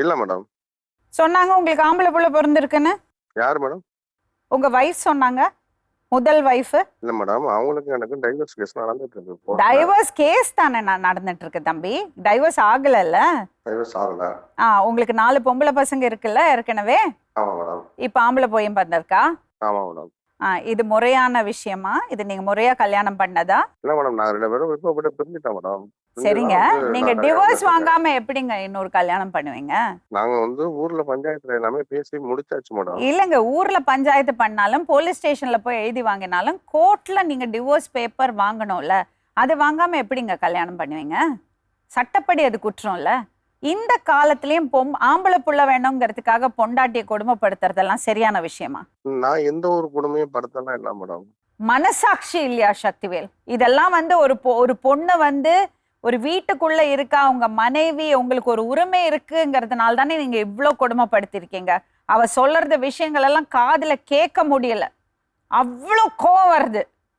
இல்ல மேடம். சொன்னாங்க உங்களுக்கு ஆம்பளை புள்ள பிறந்திருக்குன்னு. யார் மேடம்? உங்க வைஃப் சொன்னாங்க, முதல் வைஃப். இல்ல மேடம். அவங்களுக்கும் எனக்கும் டைவர்ஸ் கேஸ் நடந்துட்டு இருக்கு கோர்ட்ல. டைவர்ஸ் கேஸ் தானே நடந்துட்டு இருக்கு தம்பி, டைவர்ஸ் ஆகலல்ல. டைவர்ஸ் ஆகல. உங்களுக்கு 4 பொம்பளை பசங்க இருக்குல்ல ஏற்கனவே. ஆமா மேடம். இப்ப ஆம்பளை போயும் பிறந்திருக்கா. ஆமா மேடம். இது முறையான விஷயமா? இது நீங்க முறையா கல்யாணம் பண்ணதா? இல்ல மேடம், நாங்க 2 பேரும் விருப்பப்பட்டு பிரிஞ்சுட்டோம் மேடம். சரிங்க, நீங்க டிவோர்ஸ் வாங்காம எப்படிங்க இன்னொரு கல்யாணம் பண்ணுவீங்க? நாங்க ஊர்ல பஞ்சாயத்துல எல்லாமே பேசி முடிச்சாச்சு மேடம். இல்லங்க, ஊர்ல பஞ்சாயத்து பண்ணாலும் போலீஸ் ஸ்டேஷன்ல போய் எழுதி வாங்கினாலும் கோர்ட்ல நீங்க டிவோர்ஸ் பேப்பர் வாங்கணும்ல. அது வாங்காம எப்படிங்க கல்யாணம் பண்ணுவீங்க? சட்டப்படி அது குற்றம்ல. இந்த காலத்திலயும் ஆம்பளை புள்ள வேணுங்கிறதுக்காக பொண்டாட்டியை கொடுமைப்படுத்துறதெல்லாம் சரியான விஷயமா? நான் எந்த ஒரு கொடுமையும் படுத்தலாம் இல்ல மேடம். மனசாட்சி இல்லையா சக்திவேல்? இதெல்லாம் ஒரு பொண்ணு ஒரு வீட்டுக்குள்ள இருக்கா, உங்க மனைவி, உங்களுக்கு ஒரு உரிமை இருக்குங்கிறதுனால தானே நீங்க இவ்வளவு கொடுமைப்படுத்திருக்கீங்க. அவ சொல்றது விஷயங்கள் எல்லாம் காதுல கேட்க முடியல, அவ்வளோ கோவம் வருது.